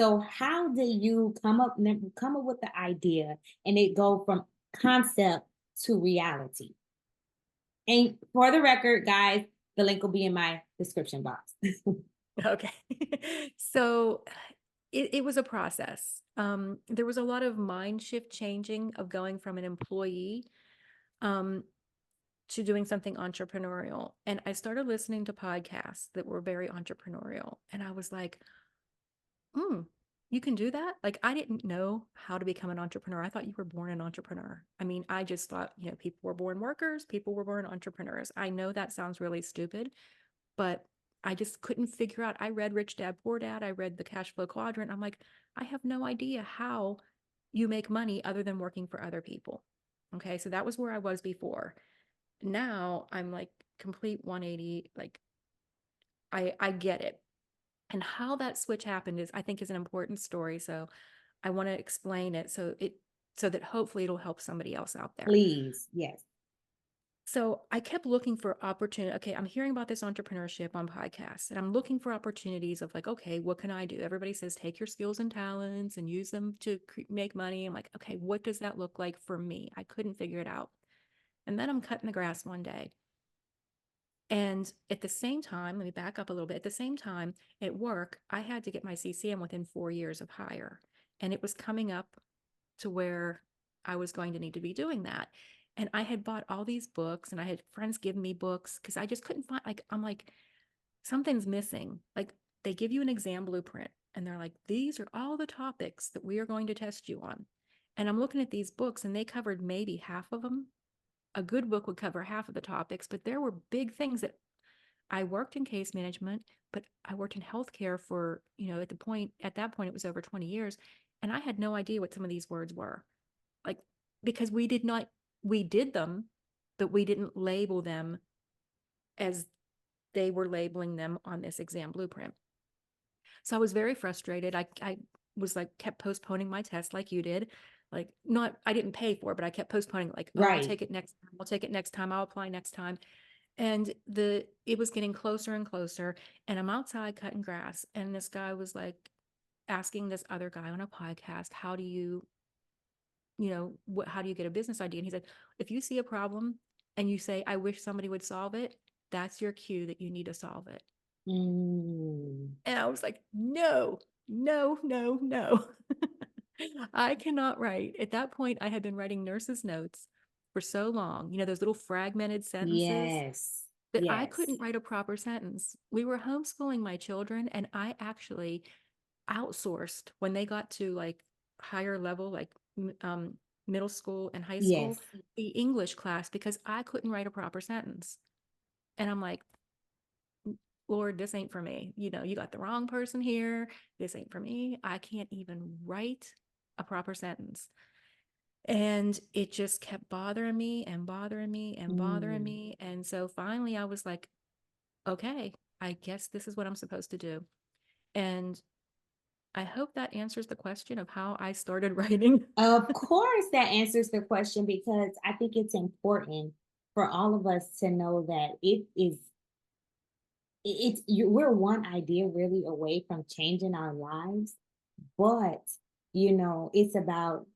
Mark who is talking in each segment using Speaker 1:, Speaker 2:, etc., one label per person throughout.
Speaker 1: So how did you come up with the idea and it go from concept to reality? And for the record, guys, the link will be in my description box.
Speaker 2: Okay. So it was a process. There was a lot of mind shift changing of going from an employee um, to doing something entrepreneurial. And I started listening to podcasts that were very entrepreneurial. And I was like, hmm, you can do that? Like, I didn't know how to become an entrepreneur. I thought you were born an entrepreneur. I mean, I just thought, people were born workers, people were born entrepreneurs. I know that sounds really stupid, but I just couldn't figure out. I read Rich Dad Poor Dad. I read the Cash Flow Quadrant. I'm like, I have no idea how you make money other than working for other people. Okay, so that was where I was before. Now I'm like complete 180. Like I get it. And how that switch happened is I think is an important story. So I want to explain it so that hopefully it'll help somebody else out there.
Speaker 1: Please, yes.
Speaker 2: So I kept looking for opportunity. Okay, I'm hearing about this entrepreneurship on podcasts, and I'm looking for opportunities of like, okay, what can I do? Everybody says take your skills and talents and use them to make money. I'm like, okay, what does that look like for me? I couldn't figure it out. And then I'm cutting the grass one day. And at the same time, let me back up a little bit. At the same time, at work, I had to get my CCM within 4 years of hire. And it was coming up to where I was going to need to be doing that. And I had bought all these books and I had friends give me books because I just couldn't find, like, I'm like, something's missing. Like, they give you an exam blueprint and they're like, these are all the topics that we are going to test you on. And I'm looking at these books and they covered maybe half of them. A good book would cover half of the topics, but there were big things that I worked in case management, but I worked in healthcare for, at that point, it was over 20 years. And I had no idea what some of these words were. Like, because we did them, but we didn't label them as they were labeling them on this exam blueprint. So I was very frustrated. I was like, kept postponing my test like you did. Like, not, I didn't pay for it, but I kept postponing, like, oh, I'll
Speaker 1: Right.
Speaker 2: take it next time. I'll take it next time. I'll apply next time. And it was getting closer and closer. And I'm outside cutting grass. And this guy was like asking this other guy on a podcast, how do you, how do you get a business idea? And he said, if you see a problem and you say, I wish somebody would solve it, that's your cue that you need to solve it.
Speaker 1: Mm,
Speaker 2: And I was like, no, no, no, no. I cannot write. At that point, I had been writing nurses' notes for so long, those little fragmented sentences
Speaker 1: yes.
Speaker 2: that I
Speaker 1: Yes.
Speaker 2: couldn't write a proper sentence. We were homeschooling my children, and I actually outsourced when they got to like higher level, like middle school and high school,
Speaker 1: Yes.
Speaker 2: the English class because I couldn't write a proper sentence. And I'm like, Lord, this ain't for me. You got the wrong person here. This ain't for me. I can't even write a proper sentence. And it just kept bothering me and bothering me and bothering
Speaker 1: Mm.
Speaker 2: me. And so finally I was like, okay, I guess this is what I'm supposed to do. And I hope that answers the question of how I started writing.
Speaker 1: Of course, that answers the question because I think it's important for all of us to know that we're one idea really away from changing our lives, but it's about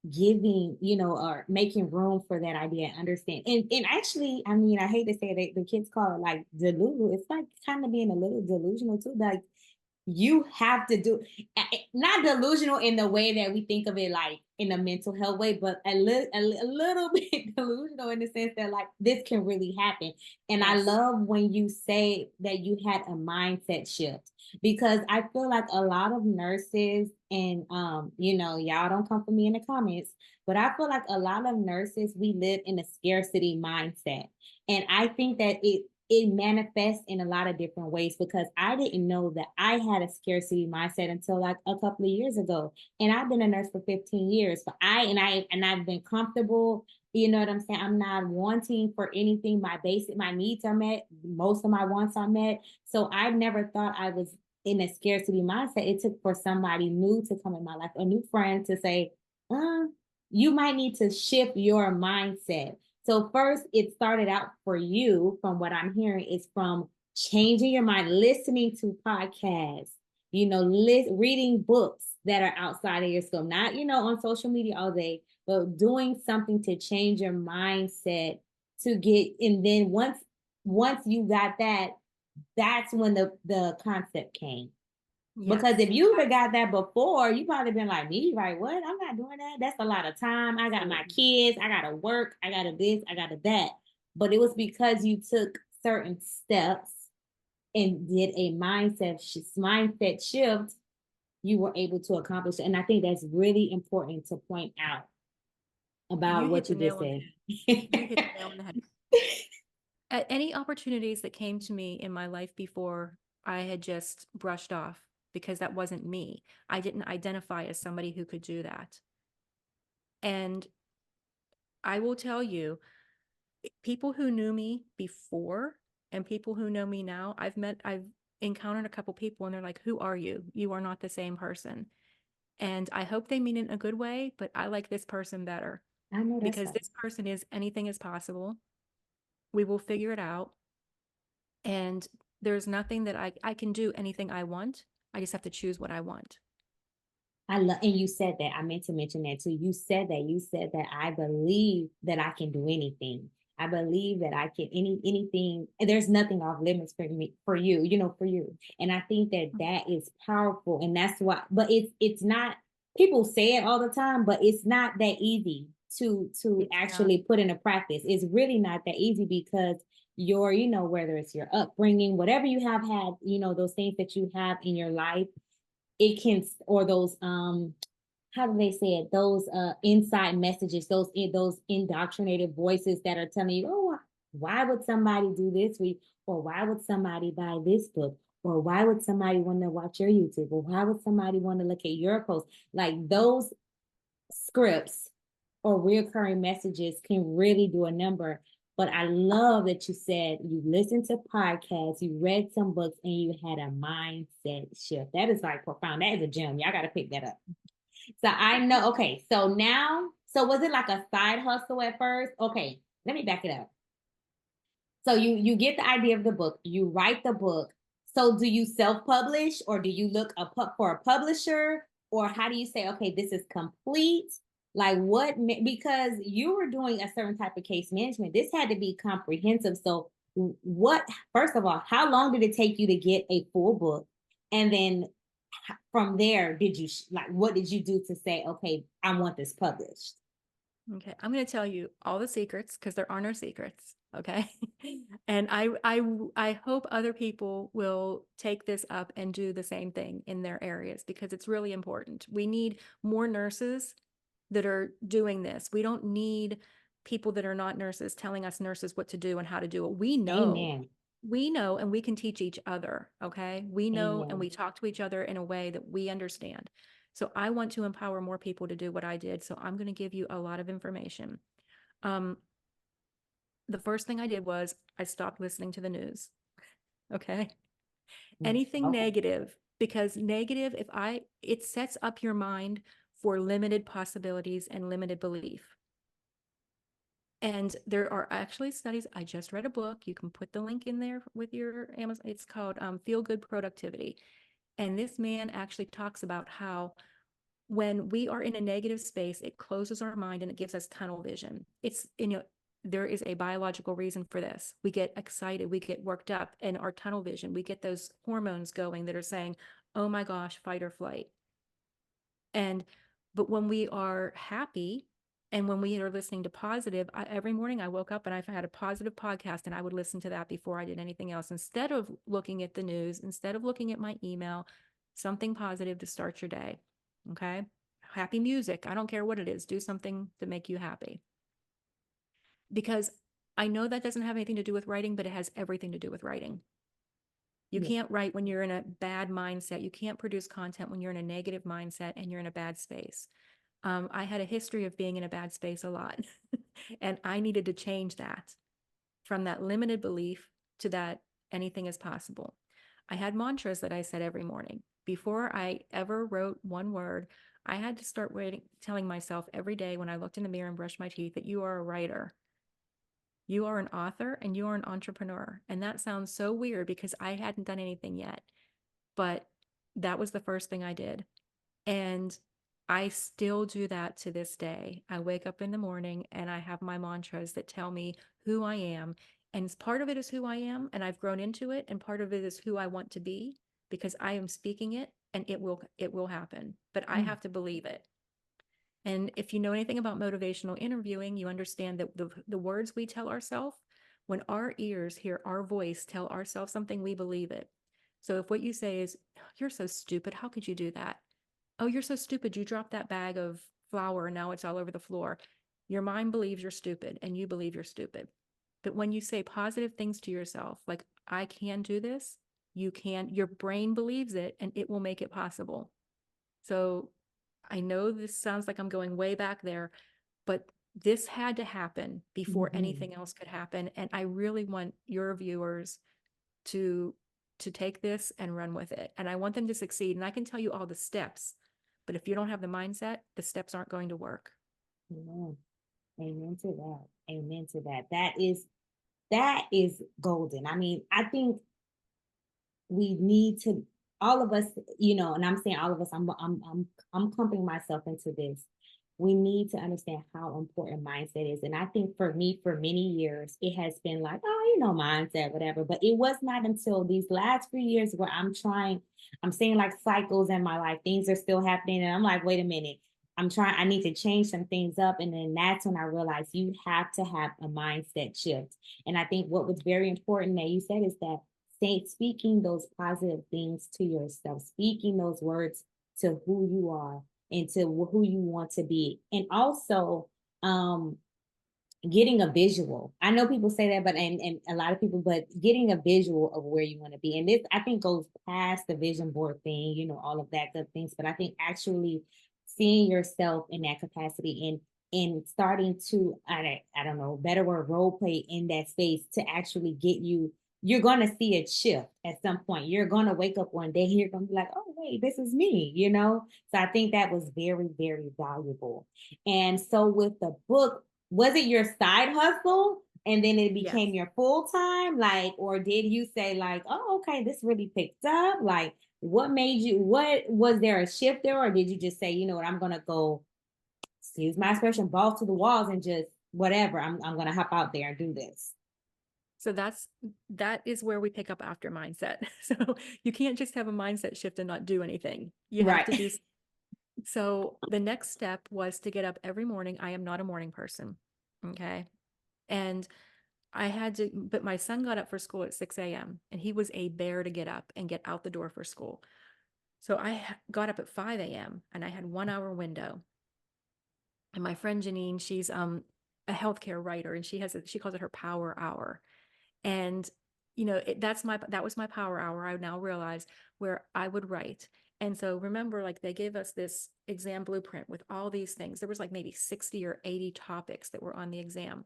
Speaker 1: giving, or making room for that idea and understand. And actually, I mean, I hate to say that the kids call it like delusional. It's like kind of being a little delusional too. Like you have to do not delusional in the way that we think of it like in a mental health way, but a little bit delusional in the sense that like this can really happen. And I
Speaker 2: Yes.
Speaker 1: love when you say that you had a mindset shift because I feel like a lot of nurses and y'all don't come for me in the comments, but I feel like a lot of nurses we live in a scarcity mindset. And I think that it manifests in a lot of different ways because I didn't know that I had a scarcity mindset until like a couple of years ago. And I've been a nurse for 15 years. But I've been comfortable. You know what I'm saying? I'm not wanting for anything. My needs are met. Most of my wants are met. So I never thought I was in a scarcity mindset. It took for somebody new to come in my life, a new friend to say, you might need to shift your mindset. So first, it started out for you, from what I'm hearing, is from changing your mind, listening to podcasts, reading books that are outside of your scope, not, on social media all day, but doing something to change your mindset to get, and then once you got that, that's when the concept came. Because if
Speaker 2: Yes,
Speaker 1: you would have got that before, you probably been like me, right? What? I'm not doing that. That's a lot of time. I got my
Speaker 2: absolutely.
Speaker 1: kids. I got to work. I got to this. I got to that. But it was because you took certain steps and did a mindset shift. You were able to accomplish it. And I think that's really important to point out
Speaker 2: You
Speaker 1: about
Speaker 2: hit
Speaker 1: what
Speaker 2: the
Speaker 1: you
Speaker 2: nail
Speaker 1: just
Speaker 2: on the
Speaker 1: said.
Speaker 2: head. You hit the nail on the head. At any opportunities that came to me in my life before, I had just brushed off because that wasn't me. I didn't identify as somebody who could do that. And I will tell you, people who knew me before and people who know me now, I've encountered a couple people and they're like, "Who are you? You are not the same person." And I hope they mean it in a good way, but I like this person better
Speaker 1: I know that's
Speaker 2: because
Speaker 1: right.
Speaker 2: this person is anything is possible. We will figure it out. And there's nothing that I can do anything I want. I just have to choose what I want.
Speaker 1: I love, and you said that. I meant to mention that too. You said that. You said that I believe that I can do anything. I believe that I can anything. And there's nothing off limits for me, for you. For you. And I think that that is powerful, and that's why. But it's not. People say it all the time, but it's not that easy to
Speaker 2: It's not.
Speaker 1: actually put into practice. It's really not that easy because whether it's your upbringing, whatever you have had, those things that you have in your life, it can, or those how do they say it, those inside messages, those indoctrinated voices that are telling you, oh, why would somebody do this week, or why would somebody buy this book, or why would somebody want to watch your YouTube, or why would somebody want to look at your post, like those scripts or reoccurring messages can really do a number. But I love that you said you listened to podcasts, you read some books, and you had a mindset shift. That is like profound. That is a gem. Y'all got to pick that up. So I know. Okay. So now, so was it like a side hustle at first? Okay. Let me back it up. So you get the idea of the book, you write the book. So do you self-publish, or do you look for a publisher, or how do you say, okay, this is complete? Like what? Because you were doing a certain type of case management. This had to be comprehensive. So what? First of all, how long did it take you to get a full book, and then from there, did you like what did you do to say, okay, I want this published?
Speaker 2: Okay, I'm going to tell you all the secrets because there are no secrets. Okay, and I hope other people will take this up and do the same thing in their areas because it's really important. We need more nurses that are doing this. We don't need people that are not nurses telling us nurses what to do and how to do it.
Speaker 1: Amen.
Speaker 2: We know, and we can teach each other. Okay, we know, and
Speaker 1: Amen.
Speaker 2: we talk to each other in a way that we understand. So I want to empower more people to do what I did. So I'm going to give you a lot of information. Um, the first thing I did was I stopped listening to the news. Okay. Anything
Speaker 1: Okay.
Speaker 2: negative, because negative, it sets up your mind for limited possibilities and limited belief. And there are actually studies. I just read a book. You can put the link in there with your Amazon. It's called Feel Good Productivity. And this man actually talks about how when we are in a negative space, it closes our mind and it gives us tunnel vision. There is a biological reason for this. We get excited, we get worked up, and our tunnel vision, we get those hormones going that are saying, oh my gosh, fight or flight. And, but when we are happy and when we are listening to positive, every morning I woke up and I've had a positive podcast and I would listen to that before I did anything else. Instead of looking at the news, instead of looking at my email, something positive to start your day. Okay. Happy music. I don't care what it is. Do something to make you happy. Because I know that doesn't have anything to do with writing, but it has everything to do with writing. You
Speaker 1: Yeah.
Speaker 2: can't write when you're in a bad mindset. You can't produce content when you're in a negative mindset and you're in a bad space. I had a history of being in a bad space a lot, and I needed to change that from that limited belief to that anything is possible. I had mantras that I said every morning. Before I ever wrote one word, I had to start telling myself every day when I looked in the mirror and brushed my teeth that you are a writer. You are an author and you are an entrepreneur. And that sounds so weird because I hadn't done anything yet. But that was the first thing I did. And I still do that to this day. I wake up in the morning and I have my mantras that tell me who I am. And part of it is who I am, and I've grown into it, and part of it is who I want to be because I am speaking it and it will happen. But I
Speaker 1: Mm.
Speaker 2: have to believe it. And if you know anything about motivational interviewing, you understand that the words we tell ourselves, when our ears hear our voice tell ourselves something, we believe it. So if what you say is, "You're so stupid, how could you do that?" "Oh, you're so stupid, you dropped that bag of flour and now it's all over the floor." Your mind believes you're stupid and you believe you're stupid. But when you say positive things to yourself, like, "I can do this," you can, your brain believes it and it will make it possible. So I know this sounds like I'm going way back there, but this had to happen before
Speaker 1: Mhm.
Speaker 2: anything else could happen. And I really want your viewers to take this and run with it. And I want them to succeed. And I can tell you all the steps, but if you don't have the mindset, the steps aren't going to work.
Speaker 1: Amen. Amen to that. Amen to that. That is golden. I mean, I think we need to, all of us, and I'm saying all of us, I'm clumping myself into this. We need to understand how important mindset is. And I think for me, for many years, it has been like, oh, mindset, whatever. But it was not until these last few years where I'm seeing like cycles in my life. Things are still happening. And I'm like, wait a minute. I need to change some things up. And then that's when I realized you have to have a mindset shift. And I think what was very important that you said is that speaking those positive things to yourself, speaking those words to who you are and to who you want to be. And also, um, getting a visual. I know people say that, but and a lot of people, but getting a visual of where you want to be. And this I think goes past the vision board thing, all of that good things. But I think actually seeing yourself in that capacity and starting to I don't know, better word, role play in that space to actually get you. You're gonna see a shift at some point. You're gonna wake up one day, you're gonna be like, oh wait, this is me. So I think that was very, very valuable. And so with the book, was it your side hustle and then it became
Speaker 2: Yes.
Speaker 1: your full time? Like, or did you say, like, oh, okay, this really picked up? Like, what was there a shift there, or did you just say, you know what, I'm gonna go, excuse my expression, balls to the walls and just whatever, I'm gonna hop out there and do this?
Speaker 2: So that is where we pick up after mindset. So you can't just have a mindset shift and not do anything. You have to
Speaker 1: Right.
Speaker 2: do. So the next step was to get up every morning. I am not a morning person. Okay. And I had to, but my son got up for school at 6 a.m. and he was a bear to get up and get out the door for school. So I got up at 5 a.m. and I had 1 hour window. And my friend Janine, she's a healthcare writer, and she calls it her power hour. And that was my power hour. I now realize where I would write. And so remember, like, they gave us this exam blueprint with all these things. There was like maybe 60 or 80 topics that were on the exam.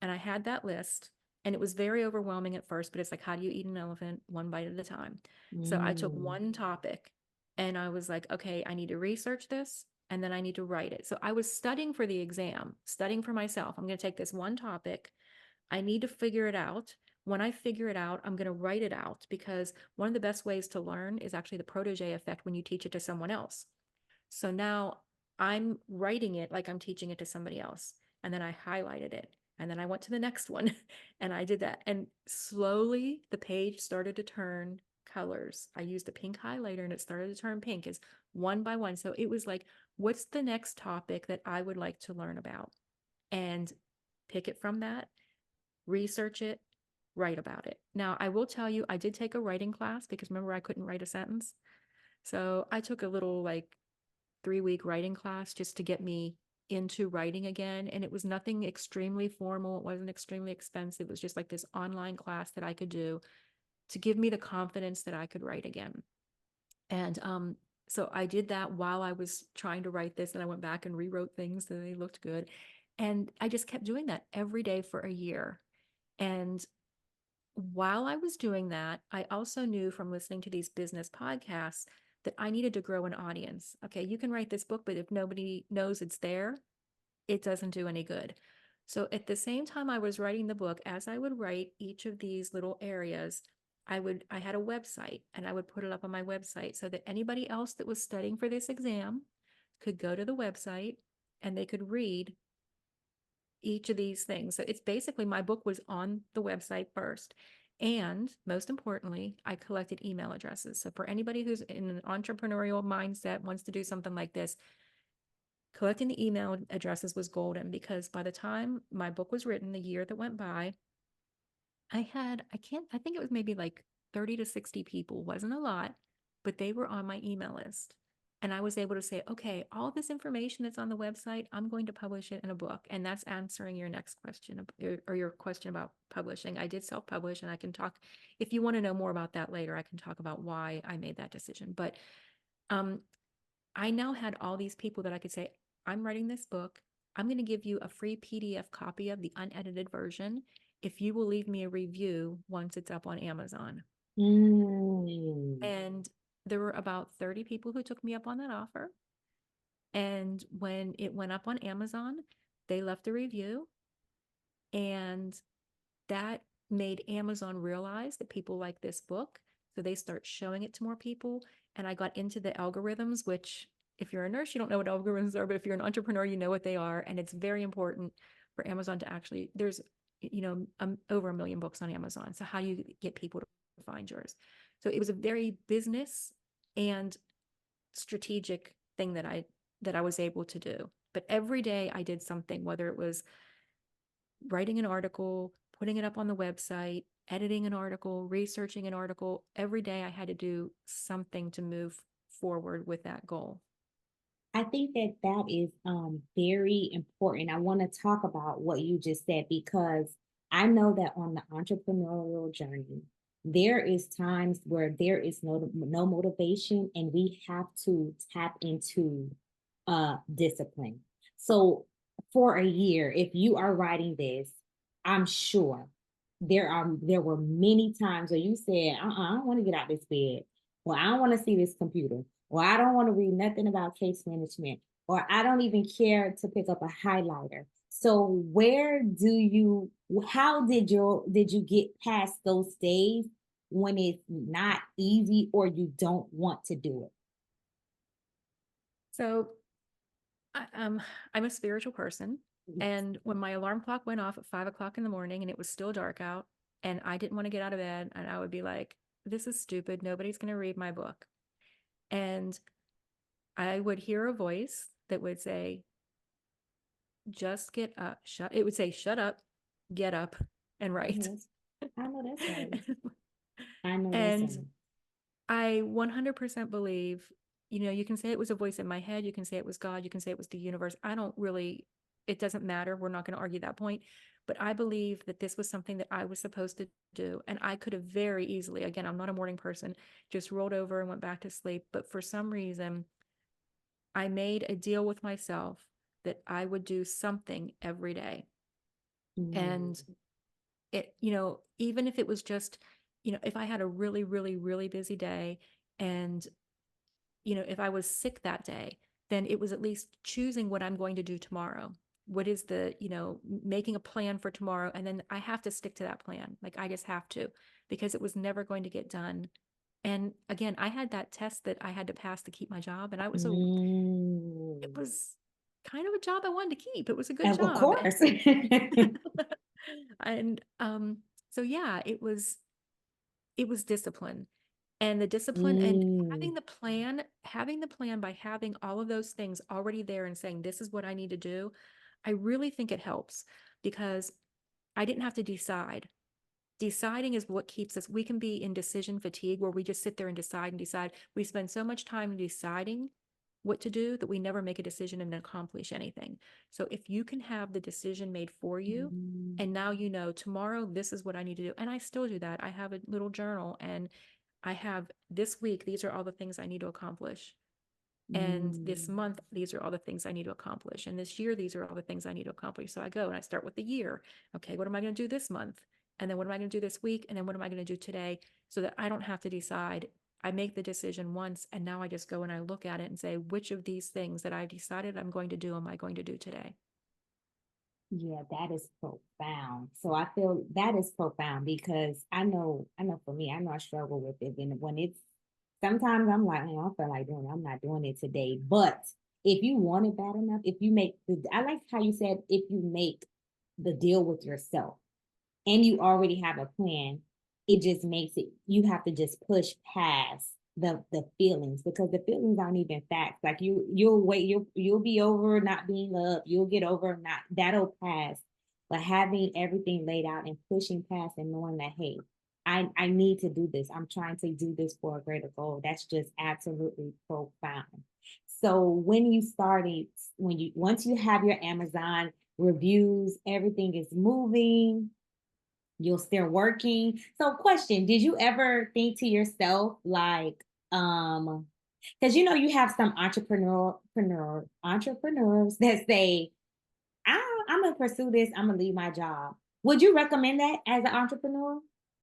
Speaker 2: And I had that list, and it was very overwhelming at first, but it's like, how do you eat an elephant one bite at a time? So I took
Speaker 1: Mm.
Speaker 2: one topic and I was like, okay, I need to research this and then I need to write it. So I was studying for the exam, studying for myself. I'm going to take this one topic. I need to figure it out. When I figure it out, I'm going to write it out, because one of the best ways to learn is actually the protege effect when you teach it to someone else. So now I'm writing it like I'm teaching it to somebody else. And then I highlighted it. And then I went to the next one and I did that. And slowly the page started to turn colors. I used a pink highlighter and it started to turn pink as one by one. So it was like, what's the next topic that I would like to learn about? And pick it from that, research it, write about it. Now, I will tell you, I did take a writing class because remember, I couldn't write a sentence. So I took a little like 3-week writing class just to get me into writing again. And it was nothing extremely formal. It wasn't extremely expensive. It was just like this online class that I could do to give me the confidence that I could write again. And so I did that while I was trying to write this, and I went back and rewrote things so they looked good. And I just kept doing that every day for a year. And while I was doing that, I also knew from listening to these business podcasts that I needed to grow an audience. Okay, you can write this book, but if nobody knows it's there, it doesn't do any good. So at the same time I was writing the book, as I would write each of these little areas, I had a website and I would put it up on my website so that anybody else that was studying for this exam could go to the website and they could read each of these things. So it's basically my book was on the website first. And most importantly, I collected email addresses. So for anybody who's in an entrepreneurial mindset, wants to do something like this, collecting the email addresses was golden because by the time my book was written, the year that went by, I think it was maybe like 30 to 60 people, wasn't a lot, but they were on my email list. And I was able to say, okay, all this information that's on the website, I'm going to publish it in a book. And that's answering your next question or your question about publishing. I did self publish, and I can talk, if you want to know more about that later, I can talk about why I made that decision. But um, I now had all these people that I could say, I'm writing this book. I'm going to give you a free PDF copy of the unedited version if you will leave me a review once it's up on Amazon.
Speaker 1: Mm.
Speaker 2: And there were about 30 people who took me up on that offer. And when it went up on Amazon, they left a review, and that made Amazon realize that people like this book. So they start showing it to more people. And I got into the algorithms, which, if you're a nurse, you don't know what algorithms are, but if you're an entrepreneur, you know what they are. And it's very important for Amazon to actually, there's, over 1 million books on Amazon. So how do you get people to find yours? So it was a very business and strategic thing that I was able to do. But every day I did something, whether it was writing an article, putting it up on the website, editing an article, researching an article. Every day I had to do something to move forward with that goal.
Speaker 1: I think that that is very important. I want to talk about what you just said because I know that on the entrepreneurial journey, there is times where there is no motivation, and we have to tap into discipline. So for a year, if you are writing this, I'm sure there were many times where you said, I don't want to get out this bed. Well, I don't want to see this computer. Or I don't want to read nothing about case management. Or I don't even care to pick up a highlighter. So how did you get past those days when it's not easy or you don't want to do it?
Speaker 2: So I'm a spiritual person. And when my alarm clock went off at 5 o'clock in the morning and it was still dark out and I didn't want to get out of bed, and I would be like, this is stupid. Nobody's going to read my book. And I would hear a voice that would say, just get up. It would say, shut up, get up, and
Speaker 1: I know
Speaker 2: write.
Speaker 1: that's, I know that's right. I know that's
Speaker 2: And
Speaker 1: right.
Speaker 2: I 100% believe, you can say it was a voice in my head. You can say it was God. You can say it was the universe. I don't really, it doesn't matter. We're not going to argue that point. But I believe that this was something that I was supposed to do. And I could have very easily, again, I'm not a morning person, just rolled over and went back to sleep. But for some reason, I made a deal with myself that I would do something every day.
Speaker 1: Mm,
Speaker 2: And even if it was just, if I had a really, really, really busy day, and, if I was sick that day, then it was at least choosing what I'm going to do tomorrow. What is making a plan for tomorrow. And then I have to stick to that plan. Like I just have to, because it was never going to get done. And again, I had that test that I had to pass to keep my job. And it
Speaker 1: mm.
Speaker 2: was kind of a job I wanted to keep. It was a good
Speaker 1: Of
Speaker 2: job.
Speaker 1: course.
Speaker 2: And so yeah, it was discipline, and the discipline and
Speaker 1: Mm,
Speaker 2: having the plan by having all of those things already there and saying, this is what I need to do. I really think it helps because I didn't have to decide. Deciding is what keeps us. We can be in decision fatigue where we just sit there and decide and decide. We spend so much time deciding what to do that we never make a decision and accomplish anything. So if you can have the decision made for you,
Speaker 1: mm,
Speaker 2: and now tomorrow this is what I need to do. And I still do that. I have a little journal, and I have this week, these are all the things I need to accomplish. And this
Speaker 1: mm,
Speaker 2: month, these are all the things I need to accomplish. And this year, these are all the things I need to accomplish. So I go and I start with the year. Okay, what am I going to do this month? And then what am I going to do this week? And then what am I going to do today? So that I don't have to decide. I make the decision once, and now I just go and I look at it and say, which of these things that I've decided I'm going to do am I going to do today?
Speaker 1: Yeah, that is profound. So I feel that is profound because I know for me, I know I struggle with it. And when it's sometimes I'm like, oh, I don't feel like doing it. I'm not doing it today. But if you want it bad enough, if you make I like how you said if you make the deal with yourself and you already have a plan, it just makes it you have to just push past the feelings because the feelings aren't even facts. Like you'll wait, you'll be over not being loved, you'll get over not that'll pass. But having everything laid out and pushing past and knowing that hey, I need to do this. I'm trying to do this for a greater goal. That's just absolutely profound. So when you started, when you once you have your Amazon reviews, everything is moving, you're still working. So question, did you ever think to yourself like because you know you have some entrepreneurs that say, I'm gonna pursue this, I'm gonna leave my job. Would you recommend that as an entrepreneur?